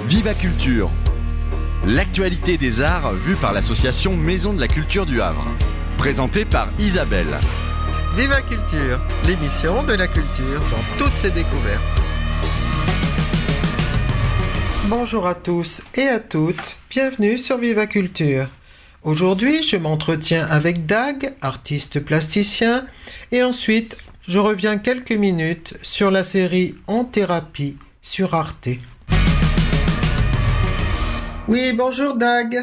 Viva Culture, l'actualité des arts vue par l'association Maison de la Culture du Havre. Présentée par Isabelle. Viva Culture, l'émission de la culture dans toutes ses découvertes. Bonjour à tous et à toutes, bienvenue sur Viva Culture. Aujourd'hui, je m'entretiens avec Dag, artiste plasticien, et ensuite, je reviens quelques minutes sur la série En thérapie sur Arte. Oui, bonjour Dag.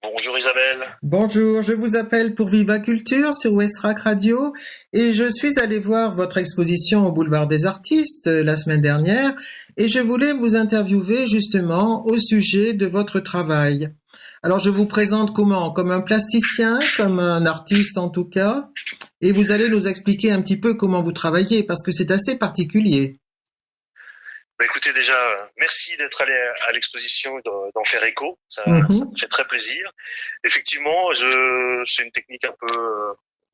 Bonjour Isabelle. Bonjour, je vous appelle pour Viva Culture sur Westrack Radio et je suis allé voir votre exposition au Boulevard des Artistes la semaine dernière et je voulais vous interviewer justement au sujet de votre travail. Alors je vous présente comment? Comme un plasticien, comme un artiste en tout cas, et vous allez nous expliquer un petit peu comment vous travaillez parce que c'est assez particulier. Écoutez, déjà, merci d'être allé à l'exposition et d'en faire écho. Ça me fait très plaisir. Effectivement, c'est une technique un peu,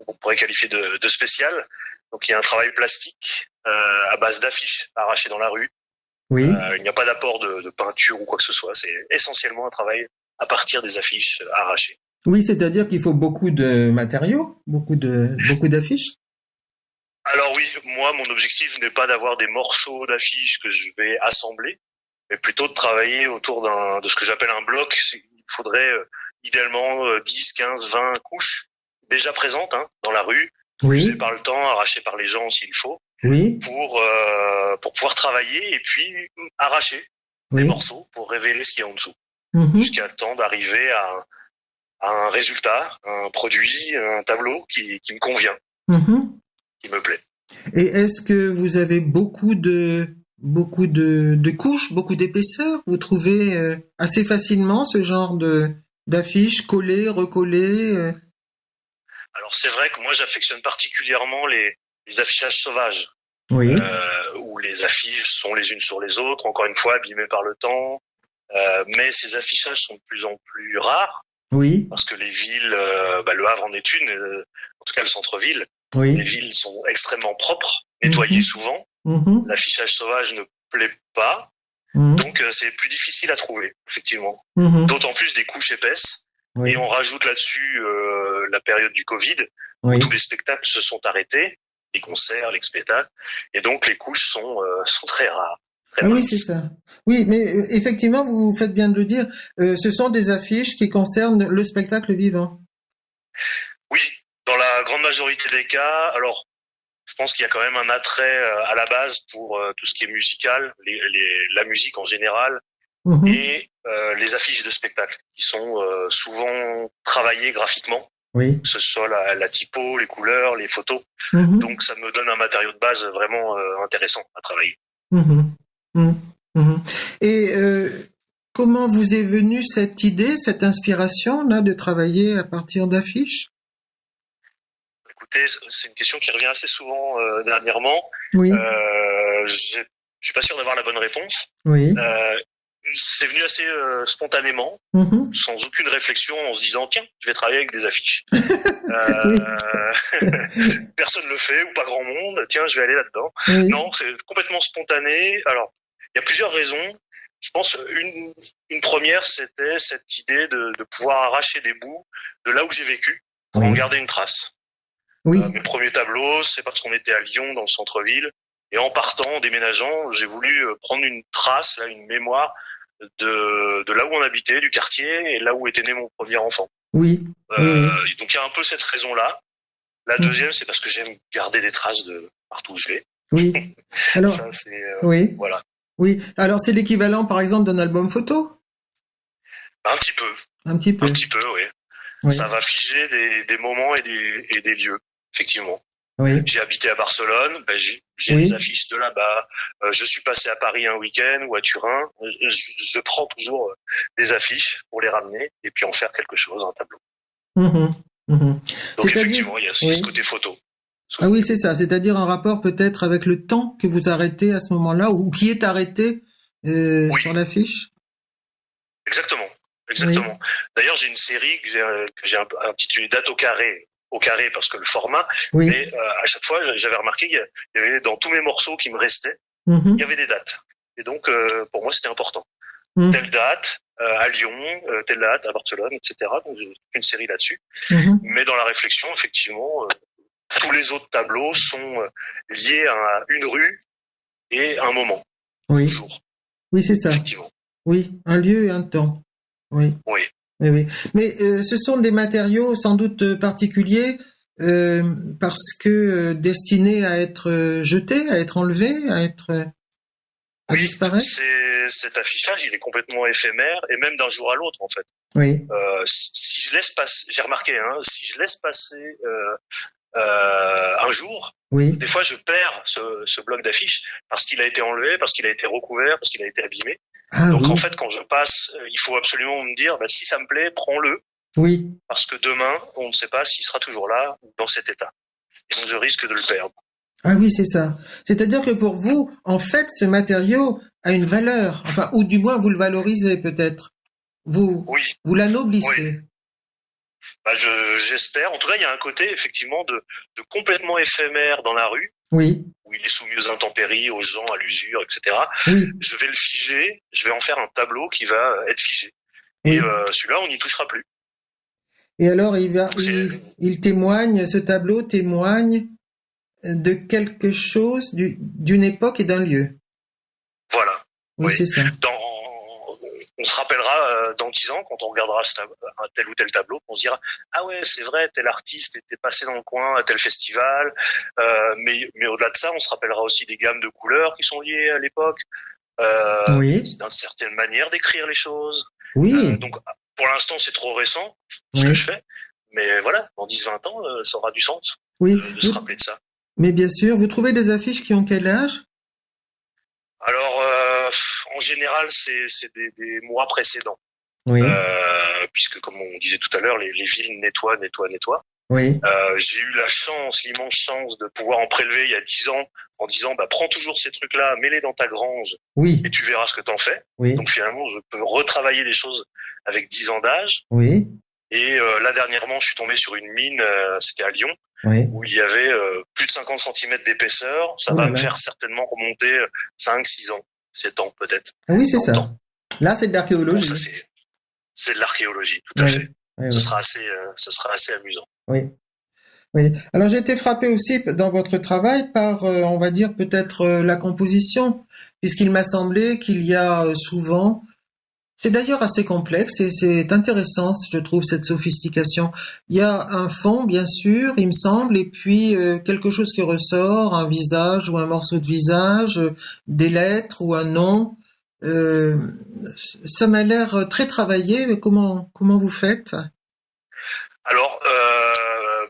on pourrait qualifier de spéciale. Donc, il y a un travail plastique à base d'affiches arrachées dans la rue. Oui. Il n'y a pas d'apport de peinture ou quoi que ce soit. C'est essentiellement un travail à partir des affiches arrachées. Oui, c'est-à-dire qu'il faut beaucoup de matériaux, beaucoup d'affiches. Alors oui, moi, mon objectif n'est pas d'avoir des morceaux d'affiches que je vais assembler, mais plutôt de travailler autour de ce que j'appelle un bloc. Il faudrait idéalement 10, 15, 20 couches déjà présentes dans la rue, usées par le temps, arrachées par les gens s'il faut, pour pouvoir travailler et puis arracher des morceaux pour révéler ce qu'il y a en dessous, jusqu'à le temps d'arriver à un résultat, un produit, un tableau qui me convient. Qui me plaît. Et est-ce que vous avez beaucoup de couches, beaucoup d'épaisseur? Vous trouvez assez facilement ce genre d'affiches collées, recollées? Alors c'est vrai que moi j'affectionne particulièrement les affichages sauvages. Oui. Où les affiches sont les unes sur les autres, encore une fois abîmées par le temps. Mais ces affichages sont de plus en plus rares. Oui. Parce que les villes, le Havre en est une, en tout cas le centre-ville. Oui. Les villes sont extrêmement propres, nettoyées souvent. L'affichage sauvage ne plaît pas, donc c'est plus difficile à trouver, effectivement. D'autant plus des couches épaisses. Oui. Et on rajoute là-dessus la période du Covid, où tous les spectacles se sont arrêtés, les concerts, les spectacles, et donc les couches sont très rares. Oui, c'est ça. Oui, mais effectivement, vous faites bien de le dire, ce sont des affiches qui concernent le spectacle vivant. Oui. Dans la grande majorité des cas, alors je pense qu'il y a quand même un attrait à la base pour tout ce qui est musical, la musique en général, et les affiches de spectacle qui sont souvent travaillées graphiquement, que ce soit la typo, les couleurs, les photos. Donc ça me donne un matériau de base vraiment intéressant à travailler. Et comment vous est venue cette idée, cette inspiration là de travailler à partir d'affiches? C'est une question qui revient assez souvent dernièrement. Oui. Je suis pas sûr d'avoir la bonne réponse. Oui. C'est venu assez spontanément, sans aucune réflexion, en se disant tiens, je vais travailler avec des affiches. Personne le fait ou pas grand monde. Tiens, je vais aller là-dedans. Oui. Non, c'est complètement spontané. Alors, il y a plusieurs raisons. Je pense une première, c'était cette idée de pouvoir arracher des bouts de là où j'ai vécu pour en garder une trace. Oui. Mes premiers tableaux, c'est parce qu'on était à Lyon, dans le centre-ville, et en partant, en déménageant, j'ai voulu prendre une trace, là, une mémoire de là où on habitait, du quartier, et là où était né mon premier enfant. Oui. Donc il y a un peu cette raison-là. La deuxième, c'est parce que j'aime garder des traces de partout où je vais. Oui. Alors. Ça, c'est, voilà. Oui. Alors c'est l'équivalent, par exemple, d'un album photo? Un petit peu. Un petit peu. Un petit peu, oui. Ça va figer des moments et des lieux. Effectivement. Oui. J'ai habité à Barcelone, j'ai des affiches de là-bas. Je suis passé à Paris un week-end ou à Turin. Je prends toujours des affiches pour les ramener et puis en faire quelque chose, un tableau. Donc effectivement, il y a ce côté photo. Ah oui, c'est ça. C'est-à-dire un rapport peut-être avec le temps que vous arrêtez à ce moment-là ou qui est arrêté sur l'affiche. Exactement. Oui. D'ailleurs, j'ai une série que j'ai intitulée Date au carré parce que le format, mais à chaque fois, j'avais remarqué qu'il y avait dans tous mes morceaux qui me restaient, il y avait des dates. Et donc, pour moi, c'était important. telle date à Lyon, telle date à Barcelone, etc. Donc j'ai une série là-dessus. Mais dans la réflexion, effectivement, tous les autres tableaux sont liés à une rue et un moment. Oui. Toujours. Oui, c'est ça. Effectivement. Oui, un lieu et un temps. Oui. Oui. Oui, oui. Mais ce sont des matériaux sans doute particuliers parce que destinés à être jetés, à être enlevés, à disparaître. Cet affichage, il est complètement éphémère et même d'un jour à l'autre en fait. Oui. Si je laisse passer, j'ai remarqué, si je laisse passer un jour, oui. Des fois je perds ce bloc d'affiches parce qu'il a été enlevé, parce qu'il a été recouvert, parce qu'il a été abîmé. Donc oui. en fait, quand je passe, il faut absolument me dire, si ça me plaît, prends-le. Oui. Parce que demain, on ne sait pas s'il sera toujours là dans cet état. Et donc je risque de le perdre. Ah oui, c'est ça. C'est-à-dire que pour vous, en fait, ce matériau a une valeur, enfin, ou du moins vous le valorisez peut-être. Vous l'anoblissez. Oui. J'espère. En tout cas, il y a un côté effectivement de complètement éphémère dans la rue. Oui. Où il est soumis aux intempéries, aux gens, à l'usure, etc. Oui. Je vais le figer. Je vais en faire un tableau qui va être figé. Oui. Et celui-là, on n'y touchera plus. Et alors, il témoigne, ce tableau témoigne de quelque chose, d'une époque et d'un lieu. Voilà. Oui, c'est ça. On se rappellera dans 10 ans, quand on regardera un tel ou tel tableau, on se dira « Ah ouais, c'est vrai, tel artiste était passé dans le coin à tel festival. » Mais au-delà de ça, on se rappellera aussi des gammes de couleurs qui sont liées à l'époque. Oui. D'une certaine manière d'écrire les choses. Oui. Donc, pour l'instant, c'est trop récent, ce que je fais. Mais voilà, dans 10-20 ans, ça aura du sens de se rappeler de ça. Mais bien sûr, vous trouvez des affiches qui ont quel âge? Alors, en général, c'est des mois précédents. Oui. Puisque, comme on disait tout à l'heure, les villes nettoient. Oui. J'ai eu la chance, l'immense chance de pouvoir en prélever il y a 10 ans en disant, prends toujours ces trucs-là, mets-les dans ta grange. Oui. Et tu verras ce que t'en fais. Oui. Donc finalement, je peux retravailler les choses avec 10 ans d'âge. Oui. Et là, dernièrement, je suis tombé sur une mine, c'était à Lyon, où il y avait plus de 50 cm d'épaisseur. Ça va me faire certainement remonter 5, 6 ans, 7 ans peut-être. Ah oui, c'est ça. Là, c'est de l'archéologie. Bon, c'est de l'archéologie, tout à fait. Ce sera assez amusant. Oui. Oui. Alors, j'ai été frappé aussi dans votre travail par, on va dire, peut-être la composition, puisqu'il m'a semblé qu'il y a souvent... C'est d'ailleurs assez complexe et c'est intéressant, je trouve, cette sophistication. Il y a un fond, bien sûr, il me semble, et puis quelque chose qui ressort, un visage ou un morceau de visage, des lettres ou un nom. Ça m'a l'air très travaillé, mais comment vous faites? Alors,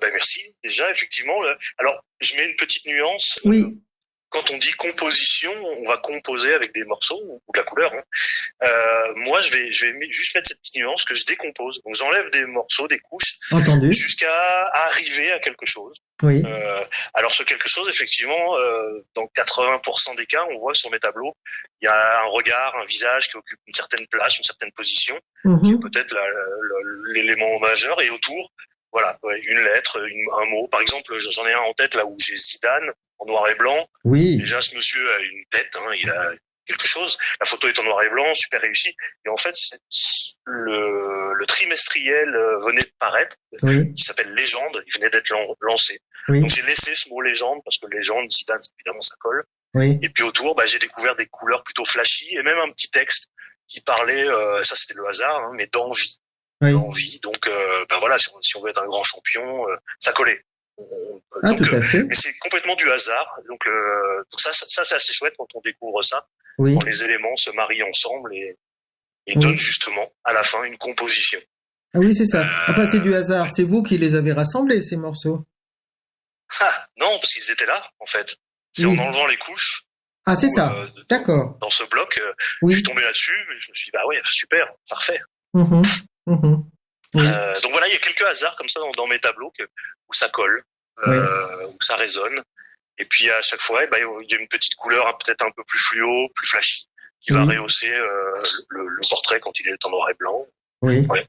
merci. Déjà, effectivement, alors je mets une petite nuance. Oui. Quand on dit composition, on va composer avec des morceaux ou de la couleur. Moi, je vais juste mettre cette petite nuance que je décompose. Donc, j'enlève des morceaux, des couches, entendu, jusqu'à arriver à quelque chose. Oui. Alors, ce quelque chose, effectivement, dans 80% des cas, on voit que sur mes tableaux, il y a un regard, un visage qui occupe une certaine place, une certaine position, qui est peut-être l'élément majeur, et autour, voilà, une lettre, un mot. Par exemple, j'en ai un en tête là où j'ai Zidane en noir et blanc. Oui. Déjà, ce monsieur a une tête, il a quelque chose. La photo est en noir et blanc, super réussi. Et en fait, le trimestriel venait de paraître, qui s'appelle Légende. Il venait d'être lancé. Oui. Donc j'ai laissé ce mot Légende parce que Légende, Zidane, évidemment, ça colle. Oui. Et puis autour, j'ai découvert des couleurs plutôt flashy et même un petit texte qui parlait, ça c'était le hasard, mais d'envie. Oui. D'envie. Donc voilà, si on veut être un grand champion, ça collait. Donc, tout à fait. Mais c'est complètement du hasard. Donc ça c'est assez chouette quand on découvre ça. Oui. Quand les éléments se marient ensemble et donnent justement à la fin une composition. Ah oui, c'est ça. Enfin, c'est du hasard. C'est vous qui les avez rassemblés, ces morceaux. Non, parce qu'ils étaient là, en fait. C'est en enlevant les couches. Ah, c'est ça. D'accord. Dans ce bloc, je suis tombé là-dessus, et je me suis dit, ouais, super, parfait. Oui. Donc voilà, il y a quelques hasards comme ça dans mes tableaux où ça colle, où ça résonne. Et puis à chaque fois, il y a une petite couleur peut-être un peu plus fluo, plus flashy, qui va rehausser le portrait quand il est en noir et blanc. Oui. Ouais.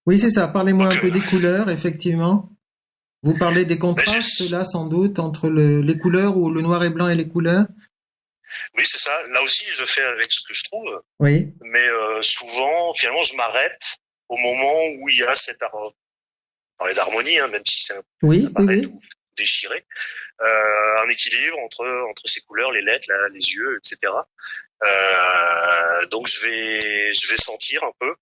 Oui, c'est ça. Parlez-moi un peu des couleurs, effectivement. Vous parlez des contrastes là, sans doute, entre les couleurs ou le noir et blanc et les couleurs. Oui, c'est ça. Là aussi, je fais avec ce que je trouve, Oui, mais souvent, finalement, je m'arrête au moment où il y a parler d'harmonie, hein, même si ça oui, oui, paraît oui, tout déchiré, un équilibre entre ces couleurs, les lettres, les yeux, etc. Donc je vais sentir un peu,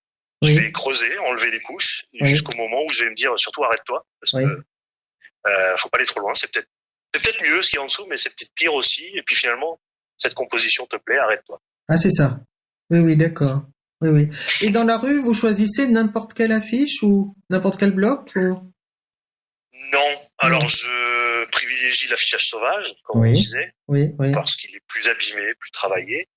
je vais oui, creuser, enlever des couches, oui, jusqu'au moment où je vais me dire surtout arrête-toi, parce oui. que faut pas aller trop loin. C'est peut-être mieux ce qui est en dessous, mais c'est peut-être pire aussi. Et puis finalement, cette composition te plaît, arrête-toi. Ah, c'est ça. Oui, oui, d'accord. Oui, oui. Et dans la rue, vous choisissez n'importe quelle affiche ou n'importe quel bloc ou... Non, alors Non. je privilégie l'affichage sauvage, comme on Oui, disait, oui, oui, parce qu'il est plus abîmé, plus travaillé.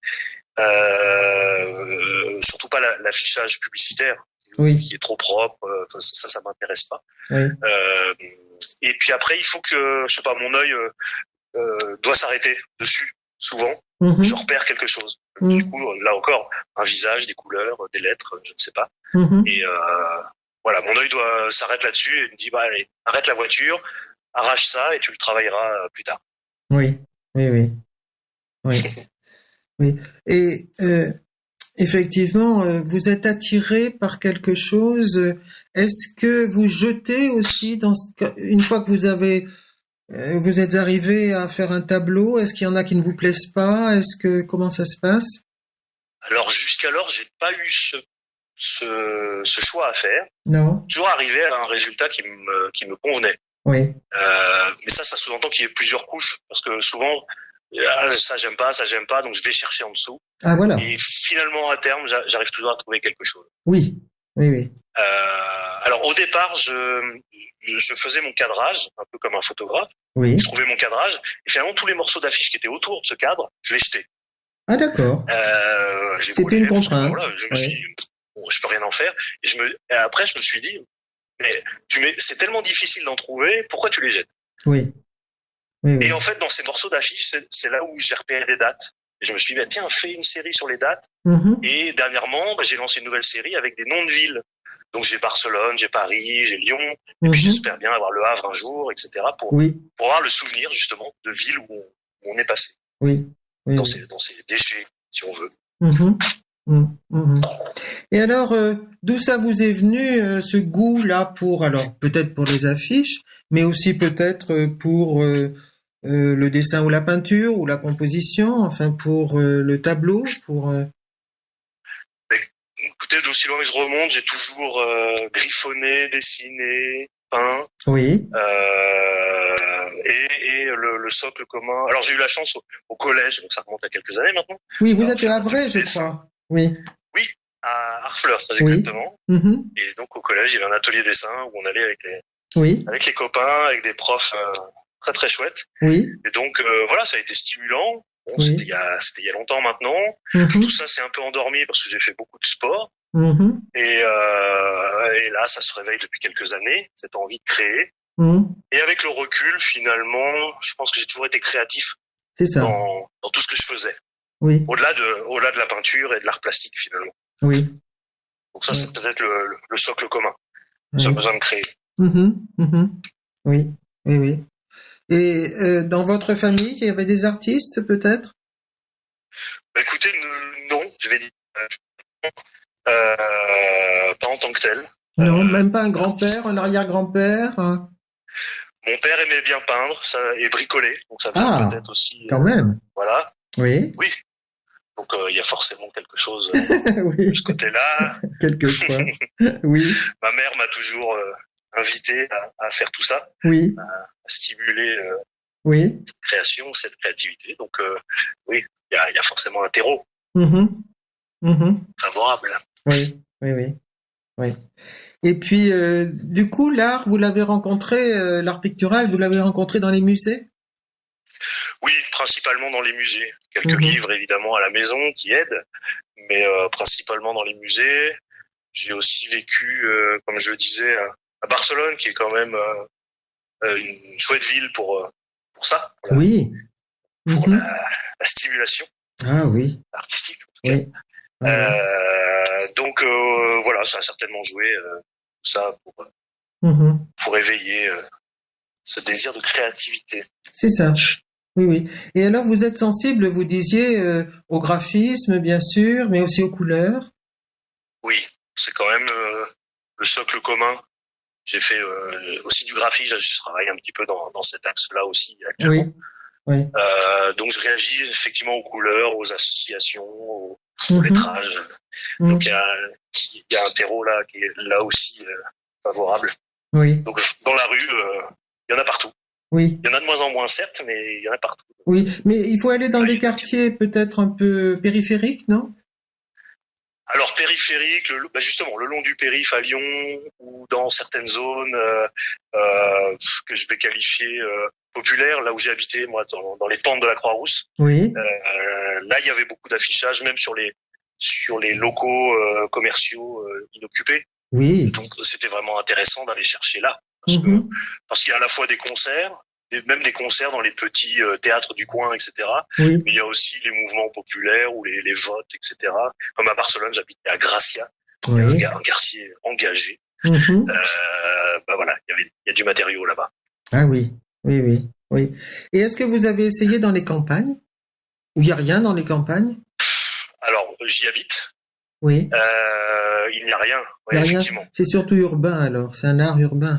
Surtout pas l'affichage publicitaire oui, qui est trop propre. Ça m'intéresse pas. oui. Et puis après, il faut que, je sais pas, mon œil doit s'arrêter dessus. Souvent, Mhm, je repère quelque chose. Du mhm, coup, là encore, un visage, des couleurs, des lettres, je ne sais pas. mhm. Et voilà, mon œil doit s'arrête là-dessus et me dit, bah allez, arrête la voiture, arrache ça et tu le travailleras plus tard. Oui, oui, oui, oui, oui. Et effectivement, vous êtes attiré par quelque chose. Est-ce que vous jetez aussi une fois que vous êtes arrivé à faire un tableau, est-ce qu'il y en a qui ne vous plaisent pas? Comment ça se passe? Alors jusqu'alors, j'ai pas eu ce choix à faire. Non? Toujours arrivé à un résultat qui me convenait. Oui. Mais ça sous-entend qu'il y ait plusieurs couches, parce que souvent, ça j'aime pas, donc je vais chercher en dessous. Ah, voilà. Et finalement, à terme, j'arrive toujours à trouver quelque chose. Oui. Oui, oui. Alors au départ, je faisais mon cadrage, un peu comme un photographe. Oui. Je trouvais mon cadrage, et finalement tous les morceaux d'affiches qui étaient autour de ce cadre, je les jetais. Ah, d'accord. J'ai C'était brûlé, une parce que, contrainte. voilà, je me Oui. suis dit, bon, je peux rien en faire. Et après, je me suis dit, mais c'est tellement difficile d'en trouver, pourquoi tu les jettes? Oui. Oui, oui. Et en fait, dans ces morceaux d'affiches, c'est là où j'ai repéré des dates. Et je me suis dit, bah, tiens, fais une série sur les dates. Mhm. Et dernièrement, j'ai lancé une nouvelle série avec des noms de villes. Donc j'ai Barcelone, j'ai Paris, j'ai Lyon, et puis Mhm. j'espère bien avoir Le Havre un jour, etc. pour Oui. avoir le souvenir justement de villes où on est passé, Oui. Oui. dans Oui. ces déchets, si on veut. Mhm. Mhm. Mhm. Et alors, d'où ça vous est venu ce goût-là alors peut-être pour les affiches, mais aussi peut-être pour le dessin ou la peinture ou la composition, enfin pour le tableau, pour. Mais, écoutez, d'aussi loin que je remonte, j'ai toujours griffonné, dessiné, peint, Oui. et le socle commun. Alors j'ai eu la chance au collège, donc ça remonte à quelques années maintenant. Oui, vous Alors, êtes j'ai à un Havrais, petit je dessin. crois. Oui. Oui, à Harfleur, très Oui. exactement. Mhm. Et donc au collège, il y avait un atelier dessin où on allait Oui. avec les copains, avec des profs très très chouettes. Oui. Et donc voilà, ça a été stimulant. Bon, Oui. c'était il y a longtemps maintenant. Mhm. Tout ça s'est un peu endormi parce que j'ai fait beaucoup de sport. Mhm. Et là, ça se réveille depuis quelques années, cette envie de créer. Mhm. Et avec le recul, finalement, je pense que j'ai toujours été créatif C'est ça. dans tout ce que je faisais. Oui. Au-delà de la peinture et de l'art plastique, finalement. Oui. Donc ça, c'est peut-être le socle commun. Oui. Ce besoin de créer. Mhm. Mhm. Oui. Oui, oui. Et dans votre famille, il y avait des artistes peut-être? Bah, écoutez, non, je vais dire. Pas en tant que tel. Non, même pas un grand-père, un arrière-grand-père. Mon père aimait bien peindre et bricoler, donc ça Ah, vient peut-être aussi. quand même. Voilà. Oui. Oui. Donc il y a forcément quelque chose Oui, de ce côté-là. quelquefois. Oui, Ma mère m'a toujours invité à faire tout ça, oui, à stimuler oui. cette création, cette créativité. Donc oui, il y a forcément un terreau Mhm, mhm. favorable. Oui, oui, oui, oui. Et puis, du coup, l'art, vous l'avez rencontré, l'art pictural, vous l'avez rencontré dans les musées? Oui, principalement dans les musées. Quelques Mhm. livres évidemment à la maison qui aident, mais principalement dans les musées. J'ai aussi vécu, comme je le disais, à Barcelone, qui est quand même une chouette ville pour ça, Oui. pour Mhm. la stimulation Ah oui, artistique en tout cas. oui. Oui, oui. Donc voilà, ça a certainement joué ça Mhm. pour éveiller ce désir de créativité. C'est ça. Oui, oui. Et alors, vous êtes sensible, vous disiez, au graphisme, bien sûr, mais aussi aux couleurs? Oui, c'est quand même le socle commun. J'ai fait aussi du graphisme, je travaille un petit peu dans cet axe-là aussi actuellement. Oui, oui. Donc je réagis effectivement aux couleurs, aux associations, au Mhm. lettrage. Mhm. Donc il y a un terreau là qui est là aussi favorable. Oui, Donc dans la rue, il y en a partout. oui, Il y en a de moins en moins certes, mais il y en a partout. oui. Mais il faut aller dans Ah, des il y a- quartiers peut-être un peu périphériques, non? Alors périphérique, justement le long du périph' à Lyon ou dans certaines zones que je vais qualifier populaires, là où j'ai habité moi dans les pentes de la Croix-Rousse. Oui, Là il y avait beaucoup d'affichage, même sur les locaux commerciaux inoccupés. oui. Donc c'était vraiment intéressant d'aller chercher là Mhm. parce qu'il y a à la fois des concerts, même des concerts dans les petits théâtres du coin, etc. Oui, Mais il y a aussi les mouvements populaires ou les votes, etc. Comme à Barcelone, j'habitais à Gracia, oui. un quartier engagé. Mhm. Voilà, il y a du matériau là-bas. Ah oui, oui, oui, oui. Et est-ce que vous avez essayé dans les campagnes? Où il n'y a rien dans les campagnes? Alors j'y habite. Oui. Il n'y a rien, Il ouais, n'y a rien. effectivement. C'est surtout urbain alors. C'est un art urbain.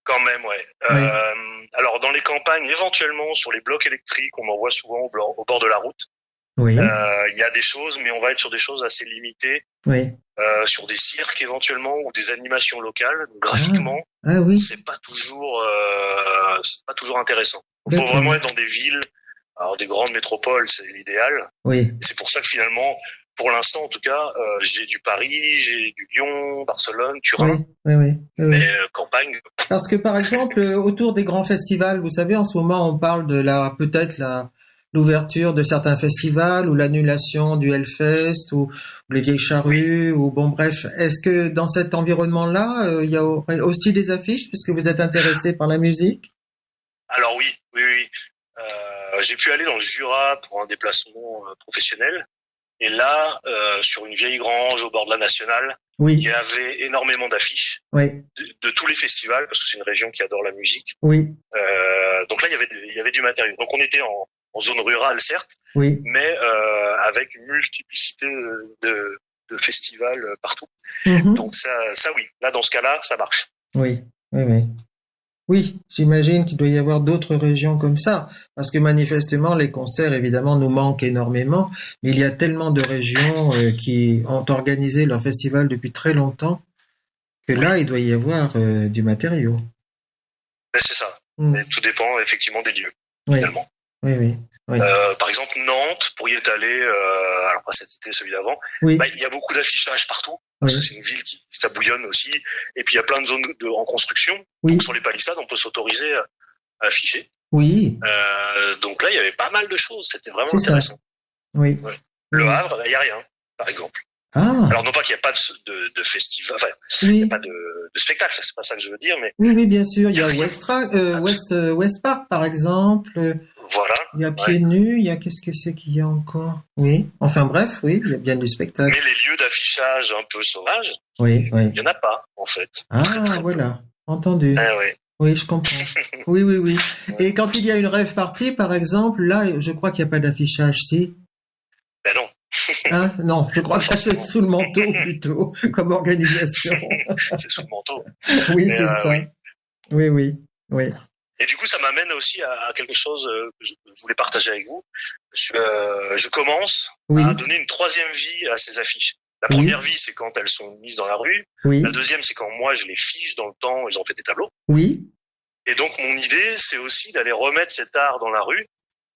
Quand même, ouais. Oui. Alors dans les campagnes, éventuellement sur les blocs électriques, on en voit souvent au bord de la route. Oui, Il y a des choses, mais on va être sur des choses assez limitées, oui. sur des cirques éventuellement ou des animations locales. Donc, graphiquement, Ah oui, c'est pas toujours intéressant. Il faut d'accord. vraiment être dans des villes, alors des grandes métropoles, c'est l'idéal. Oui, Et c'est pour ça que finalement, pour l'instant en tout cas, j'ai du Paris, j'ai du Lyon, Barcelone, oui, Turin, oui, oui, oui. mais campagne. Parce que par exemple, autour des grands festivals, vous savez, en ce moment, on parle de l'ouverture de certains festivals ou l'annulation du Hellfest ou les Vieilles Charrues ou bon bref. Est-ce que dans cet environnement-là, il y a aussi des affiches puisque vous êtes intéressé par la musique? Alors oui. J'ai pu aller dans le Jura pour un déplacement professionnel. Et là, sur une vieille grange au bord de la Nationale, il Oui, y avait énormément d'affiches oui, de tous les festivals, parce que c'est une région qui adore la musique. oui, Donc là, il y avait du matériau. Donc on était en zone rurale, certes, oui. mais avec une multiplicité de festivals partout. Mhm. Donc ça oui. Là, dans ce cas-là, ça marche. Oui, oui, oui. Oui, j'imagine qu'il doit y avoir d'autres régions comme ça, parce que manifestement, les concerts, évidemment, nous manquent énormément, mais il y a tellement de régions qui ont organisé leur festival depuis très longtemps que là, il doit y avoir du matériau. Mais c'est ça. Mm. Mais tout dépend effectivement des lieux, Oui, finalement. oui, oui, oui. Par exemple, Nantes, pour y être allé, alors pas cet été, celui d'avant, Oui, il y a beaucoup d'affichage partout. Parce que oui, c'est une ville ça bouillonne aussi. Et puis il y a plein de zones en construction. oui, Donc sur les palissades, on peut s'autoriser à afficher. oui, Donc là, il y avait pas mal de choses. C'était vraiment c'est ça. intéressant. Oui. Ouais. Le Oui. Havre, il y a rien, par exemple. Ah, Alors non pas qu'il n'y a pas de festival, enfin, il oui, n'y a pas de spectacle, c'est pas ça que je veux dire, mais oui, oui, bien sûr. Il y a rien. West Park, par exemple. Voilà. Il y a Pieds Nus. Il y a qu'est-ce que c'est qu'il y a encore? Oui. Enfin bref, oui, il y a bien du spectacle. Mais les lieux d'affichage un peu sauvages, Oui, oui. il y en a pas, en fait. Ah, Très, très peu. voilà. Entendu. Ah ouais. Oui, je comprends. Oui, oui, oui. Et quand il y a une rave party, par exemple, là, je crois qu'il n'y a pas d'affichage, si? Ben non. Hein? Non, je crois que ça c'est sous le manteau plutôt, comme organisation. C'est sous le manteau. Oui, Mais, c'est ça. oui. Oui, oui, oui. Et du coup, ça m'amène aussi à quelque chose que je voulais partager avec vous. Je commence Oui, à donner une troisième vie à ces affiches. La Oui. première vie, c'est quand elles sont mises dans la rue. oui, La deuxième, c'est quand moi, je les fiche dans le temps et j'en fais des tableaux. oui. Et donc, mon idée, c'est aussi d'aller remettre cet art dans la rue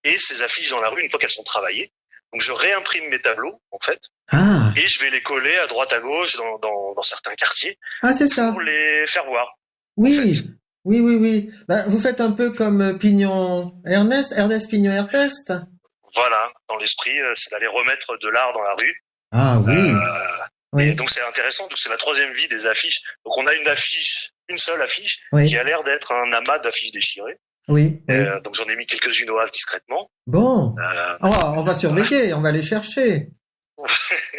et ces affiches dans la rue une fois qu'elles sont travaillées. Donc, je réimprime mes tableaux, en fait, Ah, et je vais les coller à droite à gauche dans certains quartiers ah, c'est ça. pour les faire voir. Oui, en fait. oui, oui, oui. Ben, vous faites un peu comme Pignon Ernest Pignon Ernest. Voilà, dans l'esprit, c'est d'aller remettre de l'art dans la rue. Ah oui, Et oui, donc c'est intéressant, donc c'est la troisième vie des affiches. Donc on a une seule affiche, oui, qui a l'air d'être un amas d'affiches déchirées. oui, oui. Donc j'en ai mis quelques-unes au havre discrètement. Bon, Euh, on va surveiller, on va les chercher.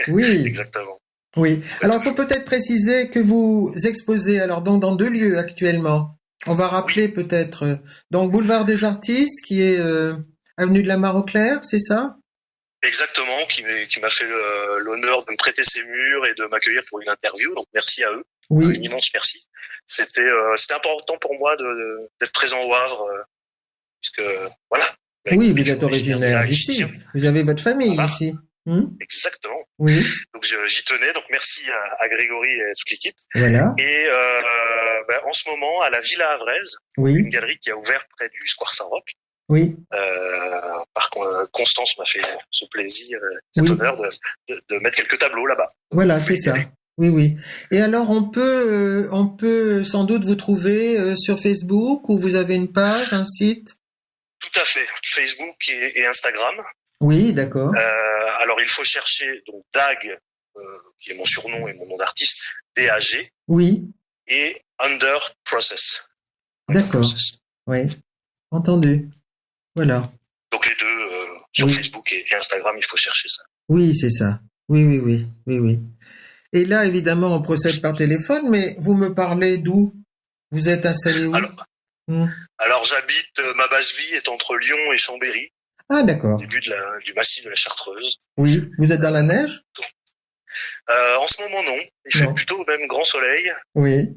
Oui, Exactement. oui. Alors, il faut peut-être préciser que vous exposez alors donc dans 2 lieux actuellement. On va rappeler peut-être. Donc, boulevard des Artistes, qui est avenue de la Mare au Clair, c'est ça? Exactement, qui m'a fait l'honneur de me prêter ses murs et de m'accueillir pour une interview. Donc merci à eux, Oui, un immense merci. C'était important pour moi d'être présent au Havre, puisque voilà. oui, vous êtes originaire d'ici. Vous avez votre famille Voilà. ici. Hmm. Exactement. Oui, Donc j'y tenais. Donc merci à Grégory et à toute l'équipe. voilà. Et en ce moment, à la Villa Havraise, Oui, une galerie qui a ouvert près du Square Saint-Roch. oui, Par contre, Constance m'a fait ce plaisir, cet Oui. honneur de mettre quelques tableaux là-bas. voilà, c'est ça. Oui, oui. Et alors, on peut sans doute vous trouver sur Facebook ou vous avez une page, un site? Tout à fait. Facebook et Instagram. Oui, d'accord. Alors, il faut chercher donc Dag, qui est mon surnom et mon nom d'artiste, DAG, Oui, et Under Process. d'accord. Process. Oui, entendu. Voilà. Donc les deux sur Oui. Facebook et Instagram, il faut chercher ça. Oui, c'est ça. Oui, oui, oui, oui, oui. Et là, évidemment, on procède par téléphone, mais vous me parlez d'où? Vous êtes installé où? Alors j'habite, ma base vie est entre Lyon et Chambéry, Ah, au d'accord. début du massif de la Chartreuse. Oui, vous êtes dans la neige? En ce moment non, il fait Non. plutôt même grand soleil. Oui,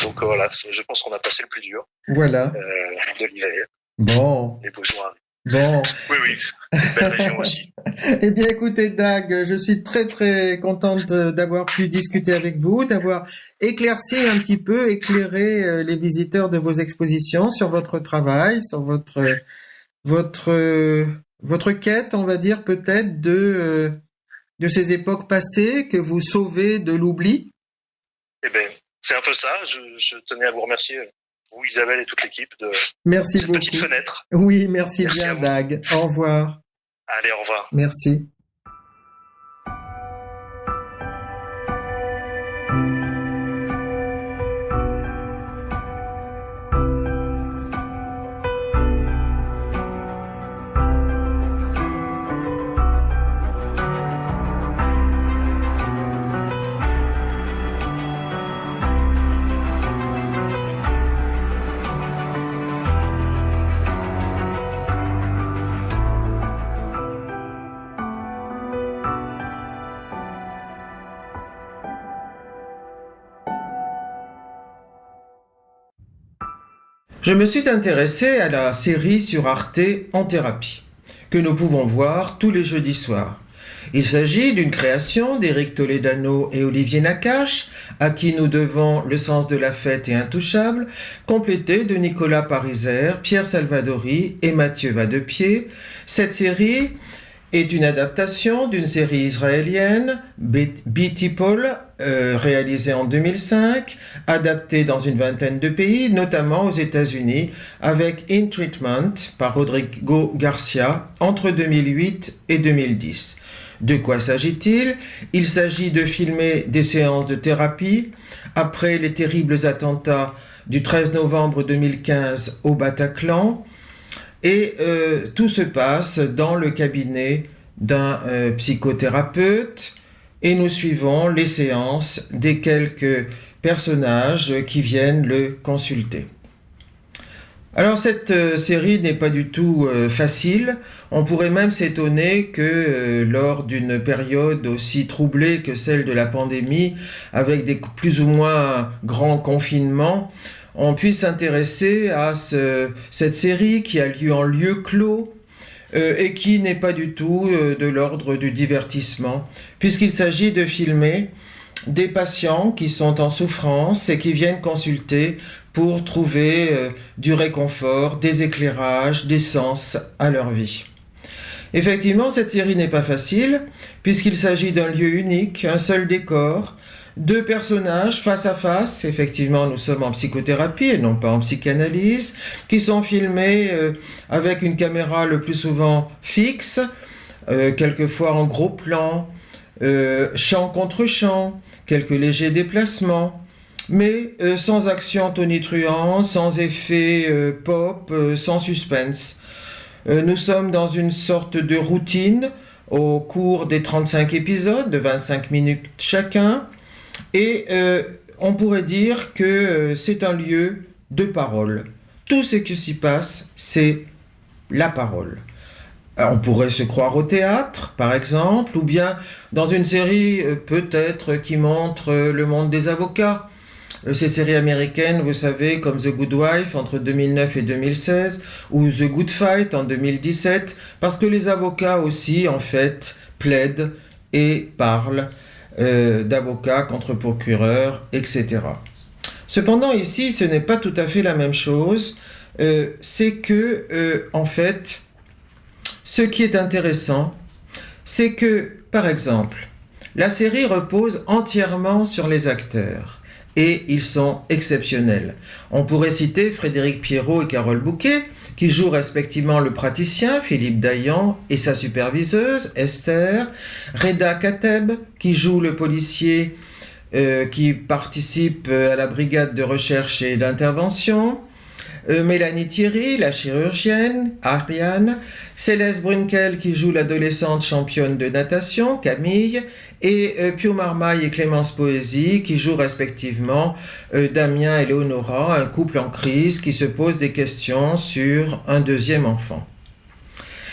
Donc voilà, je pense qu'on a passé le plus dur voilà. de l'hiver. Bon, Les beaux jours arrivent. bon. Oui, c'est une belle région aussi. Eh bien, écoutez, Dag, je suis très, très contente d'avoir pu discuter avec vous, d'avoir éclairci un petit peu, éclairé les visiteurs de vos expositions sur votre travail, sur votre quête, on va dire, peut-être de ces époques passées que vous sauvez de l'oubli. Eh ben, c'est un peu ça. Je tenais à vous remercier, vous, Isabelle et toute l'équipe, de Merci cette beaucoup. petite fenêtre. Oui, merci Merci à bien, vous. Dag. Au revoir. Allez, au revoir. Merci. Je me suis intéressé à la série sur Arte En Thérapie, que nous pouvons voir tous les jeudis soirs. Il s'agit d'une création d'Éric Toledano et Olivier Nakache, à qui nous devons Le sens de la fête et Intouchable, complétée de Nicolas Pariser, Pierre Salvadori et Mathieu Vadepied. Cette série est une adaptation d'une série israélienne, B-People, réalisée en 2005, adaptée dans une vingtaine de pays, notamment aux États-Unis, avec In Treatment par Rodrigo Garcia entre 2008 et 2010. De quoi s'agit-il? Il s'agit de filmer des séances de thérapie après les terribles attentats du 13 novembre 2015 au Bataclan. Et tout se passe dans le cabinet d'un psychothérapeute et nous suivons les séances des quelques personnages qui viennent le consulter. Alors cette série n'est pas du tout facile. On pourrait même s'étonner que lors d'une période aussi troublée que celle de la pandémie, avec des plus ou moins grands confinements, on puisse s'intéresser à cette série qui a lieu en lieu clos et qui n'est pas du tout de l'ordre du divertissement, puisqu'il s'agit de filmer des patients qui sont en souffrance et qui viennent consulter pour trouver du réconfort, des éclairages, des sens à leur vie. Effectivement, cette série n'est pas facile, puisqu'il s'agit d'un lieu unique, un seul décor, deux personnages face à face, effectivement nous sommes en psychothérapie et non pas en psychanalyse, qui sont filmés avec une caméra le plus souvent fixe, quelquefois en gros plan, champ contre champ, quelques légers déplacements, mais sans action tonitruante, sans effet pop, sans suspense. Nous sommes dans une sorte de routine au cours des 35 épisodes de 25 minutes chacun, et on pourrait dire que c'est un lieu de parole. Tout ce qui s'y passe, c'est la parole. On pourrait se croire au théâtre, par exemple, ou bien dans une série peut-être qui montre le monde des avocats. Ces séries américaines, vous savez, comme The Good Wife entre 2009 et 2016, ou The Good Fight en 2017, parce que les avocats aussi, en fait, plaident et parlent d'avocats contre procureurs, etc. Cependant, ici, ce n'est pas tout à fait la même chose. C'est que, en fait, ce qui est intéressant, c'est que, par exemple, la série repose entièrement sur les acteurs. Et ils sont exceptionnels. On pourrait citer Frédéric Pierrot et Carole Bouquet, qui jouent respectivement le praticien, Philippe Dayan, et sa superviseuse, Esther, Reda Kateb, qui joue le policier qui participe à la brigade de recherche et d'intervention, Mélanie Thierry, la chirurgienne, Ariane, Céleste Brunkel qui joue l'adolescente championne de natation, Camille, et Pio Marmaille et Clémence Poésie qui jouent respectivement Damien et Léonora, un couple en crise qui se pose des questions sur un deuxième enfant.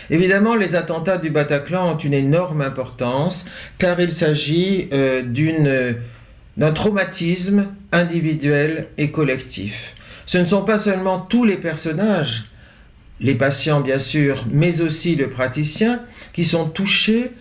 Évidemment, les attentats du Bataclan ont une énorme importance car il s'agit d'un traumatisme individuel et collectif. Ce ne sont pas seulement tous les personnages, les patients bien sûr, mais aussi le praticien, qui sont touchés,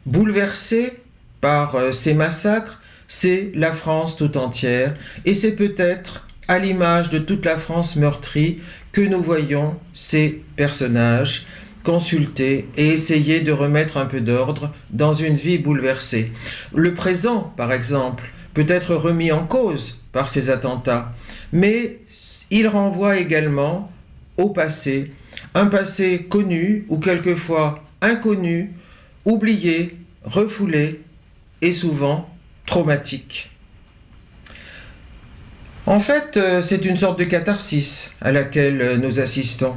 bouleversés par ces massacres. C'est la France tout entière. Et c'est peut-être à l'image de toute la France meurtrie que nous voyons ces personnages consulter et essayer de remettre un peu d'ordre dans une vie bouleversée. Le présent, par exemple, peut être remis en cause par ces attentats, mais il renvoie également au passé, un passé connu ou quelquefois inconnu, oublié, refoulé et souvent traumatique. En fait, c'est une sorte de catharsis à laquelle nous assistons.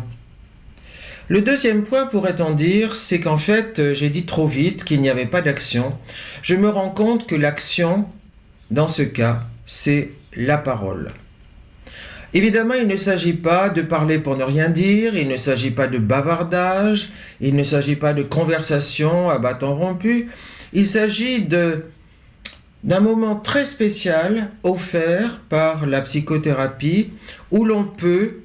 Le deuxième point, pourrait-on dire, c'est qu'en fait, j'ai dit trop vite qu'il n'y avait pas d'action. Je me rends compte que l'action, dans ce cas, c'est la parole. Évidemment, il ne s'agit pas de parler pour ne rien dire, il ne s'agit pas de bavardage, il ne s'agit pas de conversation à bâton rompu, il s'agit d'un moment très spécial offert par la psychothérapie où l'on peut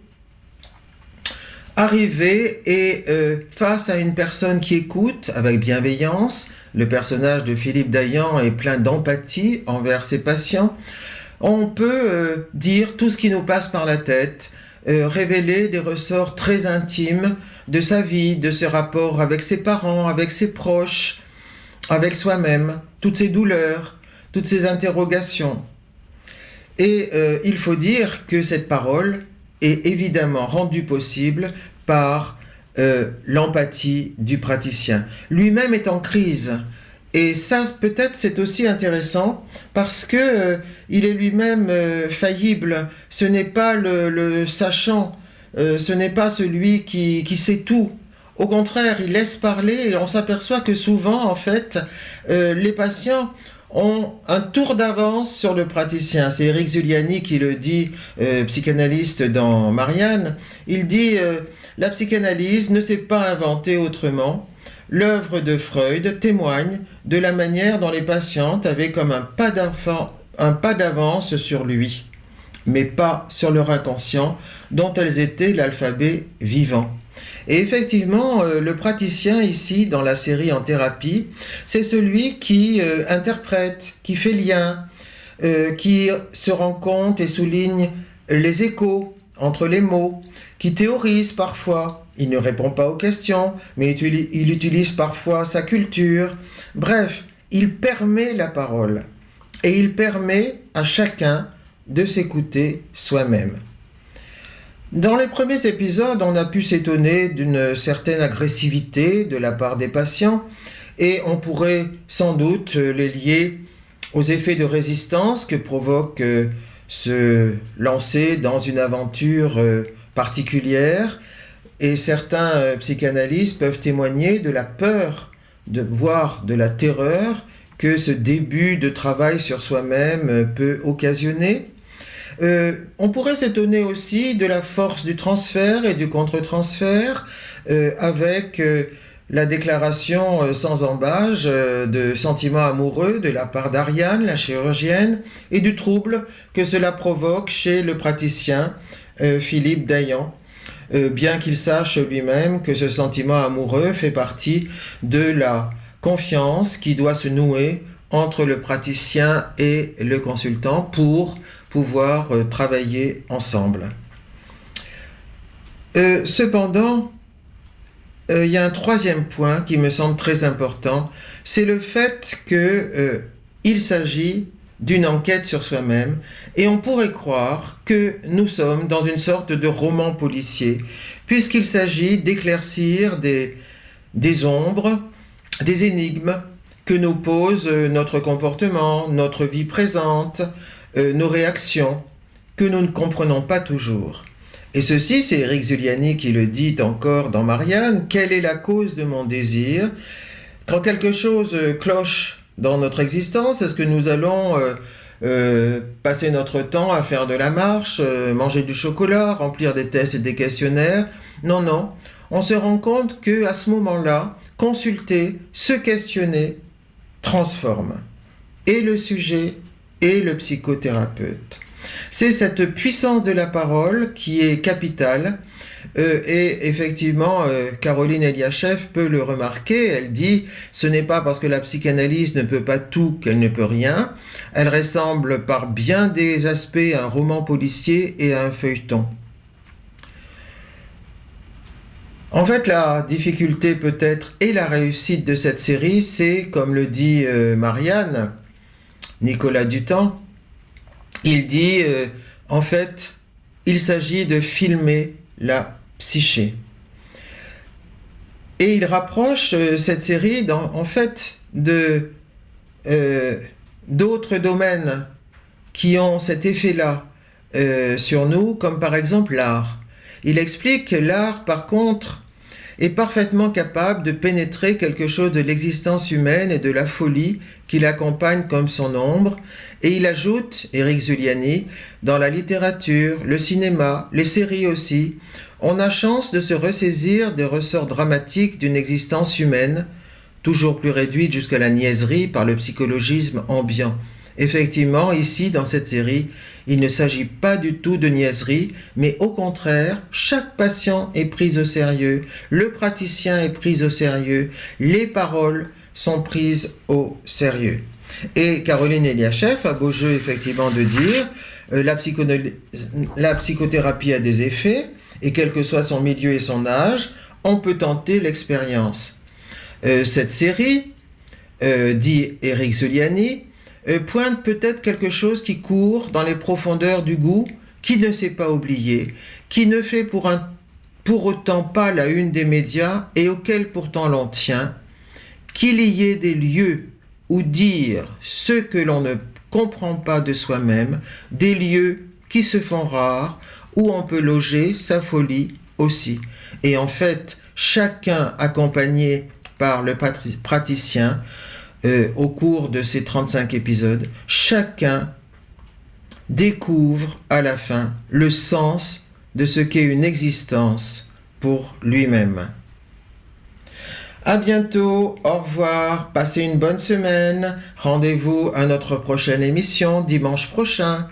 arriver et face à une personne qui écoute avec bienveillance, le personnage de Philippe Dayan est plein d'empathie envers ses patients, on peut dire tout ce qui nous passe par la tête, révéler des ressorts très intimes de sa vie, de ses rapports avec ses parents, avec ses proches, avec soi-même, toutes ses douleurs, toutes ses interrogations. Et il faut dire que cette parole est évidemment rendue possible par l'empathie du praticien. Lui-même est en crise. Et ça, peut-être, c'est aussi intéressant parce que il est lui-même faillible. Ce n'est pas le sachant, ce n'est pas celui qui sait tout. Au contraire, il laisse parler et on s'aperçoit que souvent, en fait, les patients ont un tour d'avance sur le praticien. C'est Éric Zuliani qui le dit, psychanalyste dans Marianne. Il dit la psychanalyse ne s'est pas inventée autrement. L'œuvre de Freud témoigne de la manière dont les patientes avaient comme un pas d'avance sur lui, mais pas sur leur inconscient, dont elles étaient l'alphabet vivant. Et effectivement, le praticien ici, dans la série En thérapie, c'est celui qui interprète, qui fait lien, qui se rend compte et souligne les échos entre les mots, qui théorise parfois. Il ne répond pas aux questions, mais il utilise parfois sa culture. Bref, il permet la parole. Et il permet à chacun de s'écouter soi-même. Dans les premiers épisodes, on a pu s'étonner d'une certaine agressivité de la part des patients et on pourrait sans doute les lier aux effets de résistance que provoque se lancer dans une aventure particulière. Et certains psychanalystes peuvent témoigner de la peur, voire de la terreur que ce début de travail sur soi-même peut occasionner. On pourrait s'étonner aussi de la force du transfert et du contre-transfert avec la déclaration sans embâche de sentiments amoureux de la part d'Ariane, la chirurgienne, et du trouble que cela provoque chez le praticien Philippe Dayan, bien qu'il sache lui-même que ce sentiment amoureux fait partie de la confiance qui doit se nouer entre le praticien et le consultant pour pouvoir travailler ensemble. Cependant, il y a un troisième point qui me semble très important, c'est le fait qu'il s'agit d'une enquête sur soi-même, et on pourrait croire que nous sommes dans une sorte de roman policier, puisqu'il s'agit d'éclaircir des ombres, des énigmes que nous pose notre comportement, notre vie présente, nos réactions, que nous ne comprenons pas toujours. Et ceci, c'est Éric Zuliani qui le dit encore dans Marianne. Quelle est la cause de mon désir? Quand quelque chose cloche dans notre existence, est-ce que nous allons passer notre temps à faire de la marche, manger du chocolat, remplir des tests et des questionnaires? Non, non. On se rend compte qu'à ce moment-là, consulter, se questionner, transforme. Et le sujet et le psychothérapeute. C'est cette puissance de la parole qui est capitale et effectivement Caroline Eliachev peut le remarquer, elle dit ce n'est pas parce que la psychanalyse ne peut pas tout qu'elle ne peut rien, elle ressemble par bien des aspects à un roman policier et à un feuilleton. En fait, la difficulté peut-être et la réussite de cette série, c'est, comme le dit Marianne, Nicolas Dutemps, il dit, en fait, il s'agit de filmer la psyché. Et il rapproche cette série, en fait, d'autres domaines qui ont cet effet-là sur nous, comme par exemple l'art. Il explique que l'art, par contre, est parfaitement capable de pénétrer quelque chose de l'existence humaine et de la folie qui l'accompagne comme son ombre, et il ajoute, Éric Zuliani, dans la littérature, le cinéma, les séries aussi, on a chance de se ressaisir des ressorts dramatiques d'une existence humaine, toujours plus réduite jusqu'à la niaiserie par le psychologisme ambiant. Effectivement, ici, dans cette série, il ne s'agit pas du tout de niaiserie, mais au contraire, chaque patient est pris au sérieux, le praticien est pris au sérieux, les paroles sont prises au sérieux. Et Caroline Eliachev a beau jeu effectivement de dire la psychothérapie a des effets, et quel que soit son milieu et son âge, on peut tenter l'expérience. Cette série, dit Éric Zuliani, pointe peut-être quelque chose qui court dans les profondeurs du goût, qui ne s'est pas oublié, qui ne fait pour autant pas la une des médias et auquel pourtant l'on tient, qu'il y ait des lieux où dire ce que l'on ne comprend pas de soi-même, des lieux qui se font rares, où on peut loger sa folie aussi. Et en fait, chacun accompagné par le praticien, au cours de ces 35 épisodes, chacun découvre à la fin le sens de ce qu'est une existence pour lui-même. À bientôt, au revoir, passez une bonne semaine, rendez-vous à notre prochaine émission dimanche prochain.